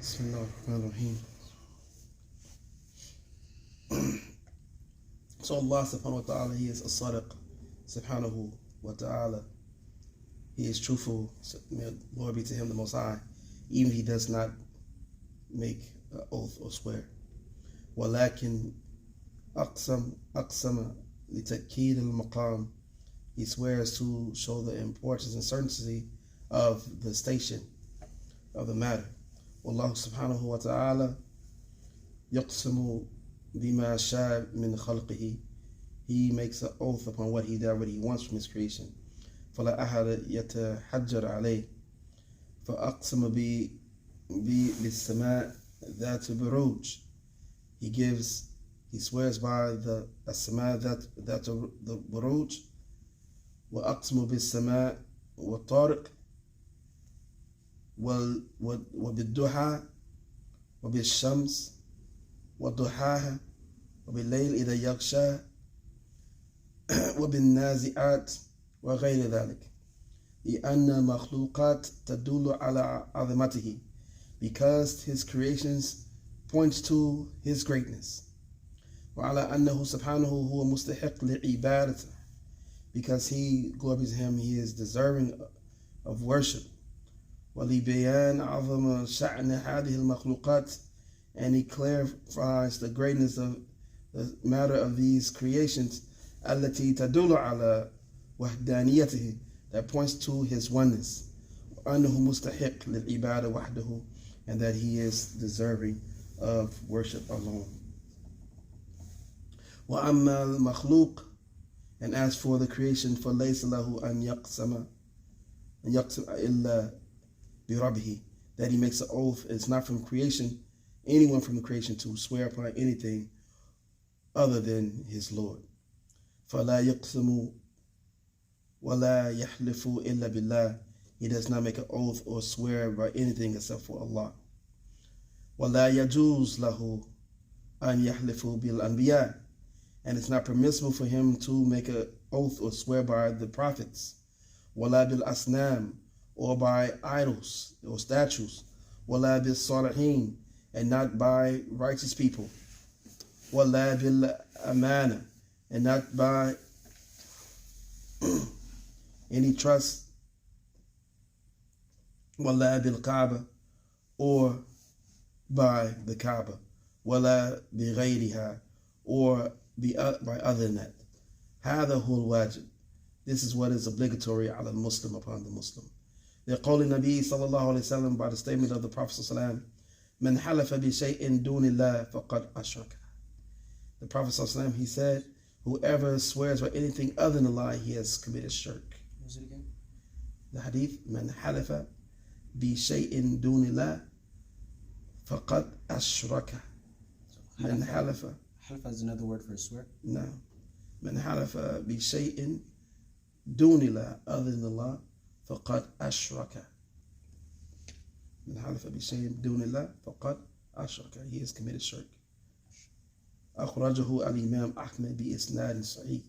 Bismillah ar-Rahman ar-Rahim. So Allah subhanahu wa ta'ala, He is as-Sadiq subhanahu wa ta'ala. He is truthful. Glory be to Him the Most High. Even He does not make an oath or swear. وَلَكِنْ أَقْسَمَ لِتَأْكِيدِ الْمَقَامِ. He swears to show the importance and certainty of the station of the matter. والله سبحانه وتعالى يقسم بما شاء من خلقه. He makes an oath upon what He wants from His creation. فلا أحد يتحجر عليه. فأقسم بالسماء ذات بروج. He swears by the السماء ذات the بروج. وأقسم بالسماء والطارق وبالضحى وبالشمس وضحاها وبالليل إذا يغشى وبالنازعات وغير ذلك لأن المخلوقات تدل على عظمته, because His creations point to His greatness. وعلى أنه سبحانه هو مستحق لعبادته, because He, glory be to Him, He is deserving of worship. ولبيان عظم شأن هذه المخلوقات, and He clarifies the greatness of the matter of these creations. التي تدل على وحدانيته, that points to His oneness. وأنه مستحق للعبادة وحده, and that He is deserving of worship alone. وأما المخلوق, and as for the creation, فليس له أن يقسم إلا بربه, that he makes an oath. It's not from creation, anyone from the creation, to swear upon anything other than his Lord. فلا يقسم ولا يحلف إلا بالله. He does not make an oath or swear by anything except for Allah. ولا يجوز له أن يحلف بالأنبياء, and it's not permissible for him to make an oath or swear by the prophets. ولا بالأصنام, or by idols or statues. ولا بالصالحين, and not by righteous people. ولا بالأمانة, and not by any trust. ولا بالكعبة, or by the Kaaba. ولا بغيرها, or by other than that. هذا هو الواجب. This is what is obligatory على المسلم, upon the Muslim. لقول النبي صلى الله عليه وسلم, by the statement of the Prophet صلى الله عليه وسلم, من حلف بشيء دون الله فقد أشرك. The Prophet صلى الله عليه وسلم, he said, whoever swears by anything other than Allah, he has committed shirk. What was it again? The hadith, من حلف بشيء دون الله فقد أشرك. من حلف. Halfa is another word for swear? No. من حلف بشيء دون الله, other than Allah, فقد أشرك. من حلف بشيء دون الله فقد أشرك. He has committed shirk. أخرجه الإمام أحمد بإسناد صحيح.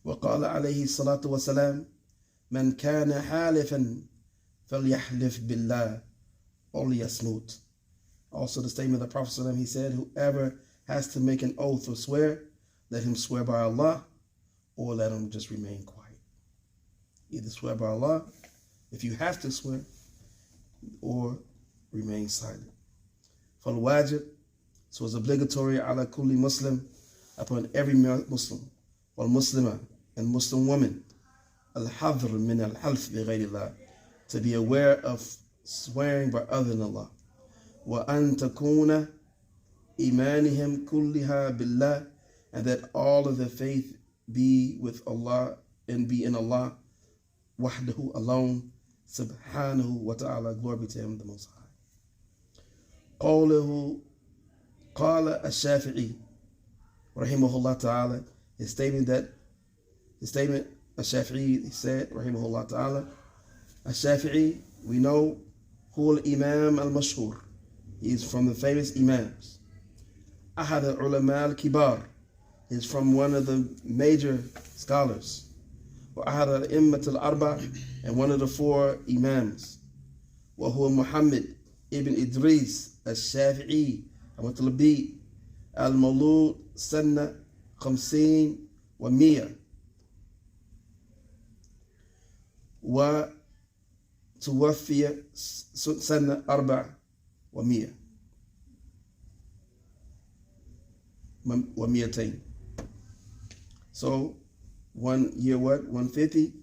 وقال عليه الصلاة والسلام, من كان حالفا فليحلف بالله أو ليصمت. Also the statement of the Prophet ﷺ, he said, whoever has to make an oath or swear, let him swear by Allah, or let him just remain quiet. Either swear by Allah, if you have to swear, or remain silent. فالواجب, so it's obligatory على كل مسلم, upon every Muslim, والمسلمة, and Muslim woman, الحذر من الحلف بغير الله, to be aware of swearing by other than Allah. وأن تكون إيمانهم كلها بالله, and that all of their faith be with Allah and be in Allah, وحده, alone, subhanahu wa ta'ala, glory be to Him the Most High. قوله قال الشافعي رحمه الله تعالى, his statement الشافعي, he said رحمه الله تعالى, الشافعي, we know, هو الإمام المشهور, he is from the famous Imams. أحد العلماء الكبار, he is from one of the major scholars. وأحد الأئمة الأربعة, and one of the four Imams. وهو Muhammad ابن إدريس الشافعي المطلبي المولود سنة 50 و100 وتوفي سنة 4 و100 و200. So 1 year what? 150,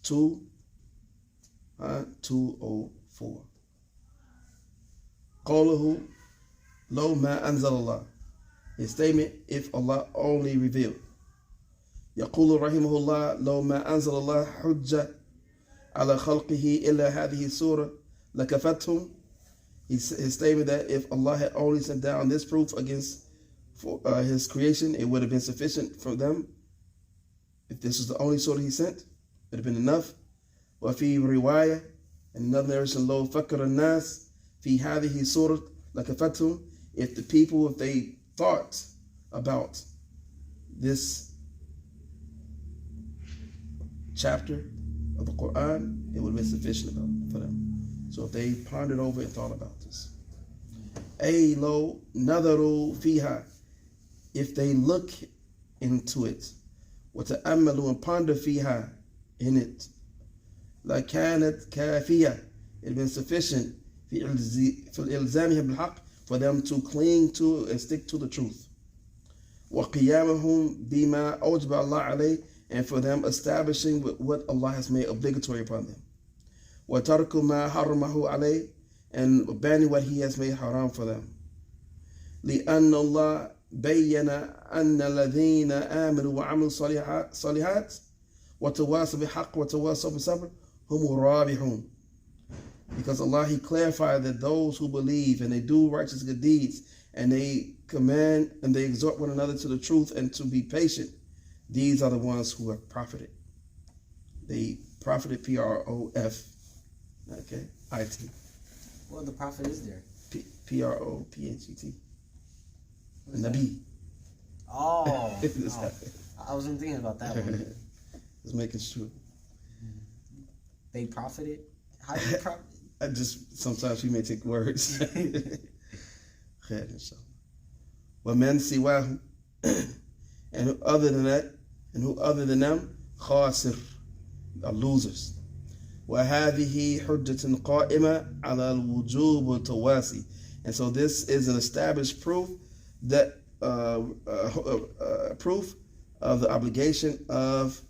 204. قوله لو ما أنزل الله. His statement, if Allah only revealed. يقول رحمه الله لو ما أنزل الله حجة على خلقه إلا هذه السورة لكفتهم. His statement that if Allah had only sent down this proof against his creation, it would have been sufficient for them. If this was the only surah he sent, it would have been enough. وفي رواية, and another narration, لو فكر الناس في هذه السورة لكفتهم. If the people, if they thought about this chapter of the Quran, it would have been sufficient for them. So if they pondered over and thought about this. أي لو نظروا فيها, if they look into it, وتأملوا and ponder فيها, in it, لكانت كافية, it had been sufficient في إلزامهم بالحق, for them to cling to and stick to the truth. وقيامهم بما أوجب الله عليه, and for them establishing what Allah has made obligatory upon them. وترك ما حرمه عليه, and abandoning what He has made haram for them. لأن الله بين أن الذين آمنوا وعملوا الصالحات وتواصوا بالحق وتواصوا بالصبر هم الرابحون. Because Allah, He clarified that those who believe and they do righteous good deeds and they command and they exhort one another to the truth and to be patient, these are the ones who have profited. They profited, P-R-O-F, okay, I-T. Well, the prophet is there. P-R-O-P-H-E-T. Nabi. Oh, I wasn't thinking about that one. Just making sure. They profited? How do you profit? I just, sometimes we may take words. وَمَنْ سِوَاهُ, and who other than that, and who other than them, khasir, are losers. وَهَذِهِ حُجَّةٌ قَائِمَةٌ عَلَى الْوُجُوبِ وَالتَّوَاسِي. And so this is an established proof that proof of the obligation of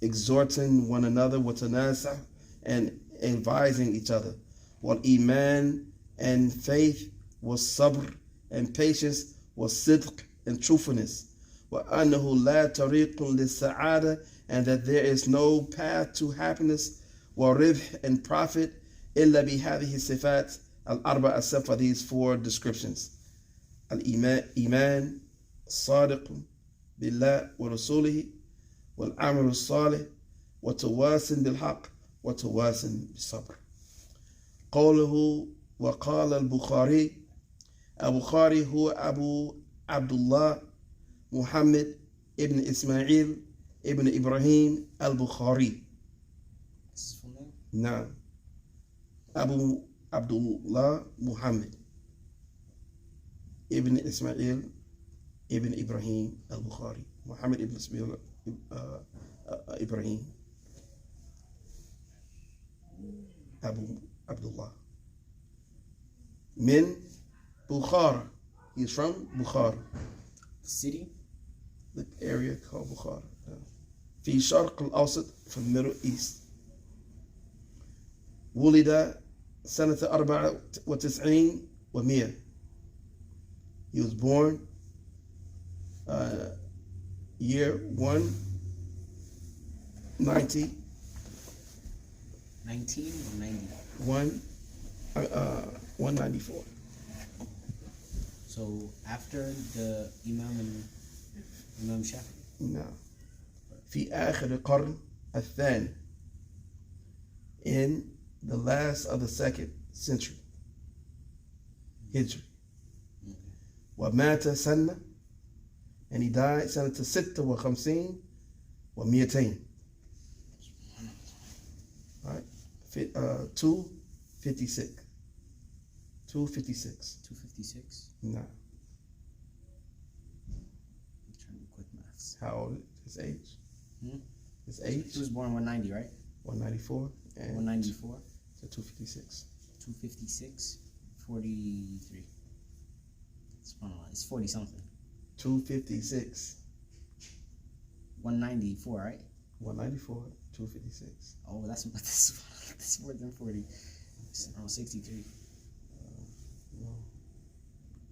exhorting one another, watanasa, and advising each other, wal iman, and faith, was sabr, and patience, was sidq, and truthfulness, wa annahu la tariqun lis-sa'ada, and that there is no path to happiness, wa ribh, and profit, illa bi hadhihi sifat al-arba, except for these 4 descriptions. الإيمان الصادق بالله ورسوله والعمل الصالح وتواس بالحق وتواس بالصبر. قوله وقال البخاري. البخاري هو أبو عبد الله محمد ابن إسماعيل ابن إبراهيم البخاري. نعم, أبو عبد الله محمد ابن إسماعيل ابن إبراهيم البخاري. محمد ابن إسماعيل إبراهيم أبو عبد الله من Bukhara. He's from Bukhara. City? The area called Bukhara. في شرق الأوسط, from Middle East. ولد سنة 94 و100. He was born year 190. 19 or 90? 194. So after the Imam and Imam Shafi? No. في آخر القرن الثاني, in the last of the 2nd century Hijri. ومات سنة, and he died سنة 56 و200. Right? 256. 256. 256. Nah. I'm trying to do quick maths. How old? His age? Hmm? His age? He was born 190, right? 194. And 194. So 256. 256. 43. It's 40 something. 256. 194, right? 194. 256. Oh, that's more than 40. It's around 63. No.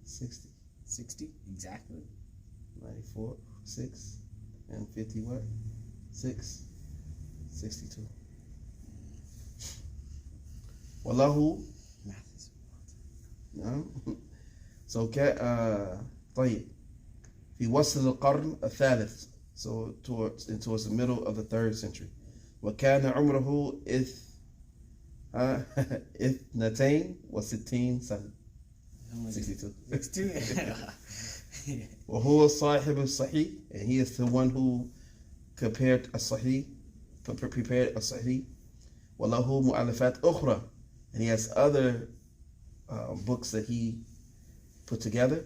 60. 60? Exactly. 94. 6. And 50 what? 6. 62. Wallahu. Math is نعم. So طيب في وسط القرن الثالث, so towards the middle of the 3rd century, وكان عمره 62 سنة. 62. 62. وهو صاحب الصحيح, and he is the one who prepared الصحيح. وله مؤلفات أخرى, and he has other books that he put together,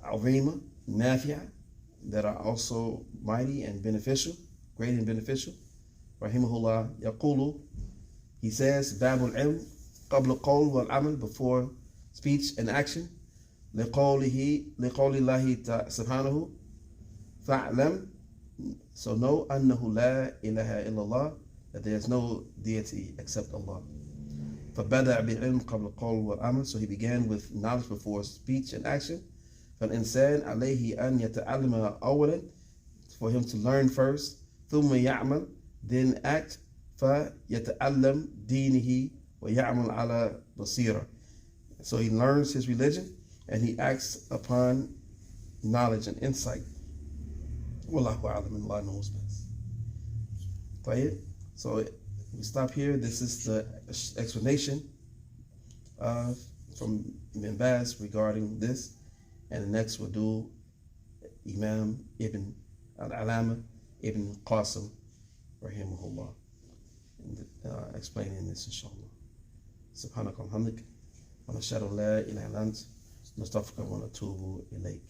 عظيمة نافعة, that are also mighty and beneficial, great and beneficial. Rahimahullah يقول, he says, باب العلم قبل القول والعمل, before speech and action. لقول الله سبحانه فاعلم, so know أنه لا إله إلا الله, that there is no deity except Allah. فبدأ بعلم قبل القول والعمل, so he began with knowledge before speech and action. فالإنسان عليه أن يتعلم أولا, for him to learn first, ثم يعمل, then act, فيتعلم دينه ويعمل على بصيرة. So he learns his religion and he acts upon knowledge and insight. Wallahu a'lam, and Allah knows best. طيب, so we stop here. This is the explanation from Ibn Baaz regarding this. And the next we'll do Imam Ibn al-Alama Ibn Qasim rahimahullah, and explaining this inshallah. سبحانك وبحمدك ونشهد أن لا إله إلا أنت نستغفرك ونتوب إليك.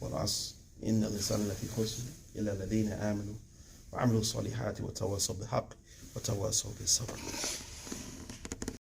والعصر إن الإنسان لفي خسر إلا الذين آمنوا وعملوا الصالحات وتواصوا بالحق وتواصوا بالصبر.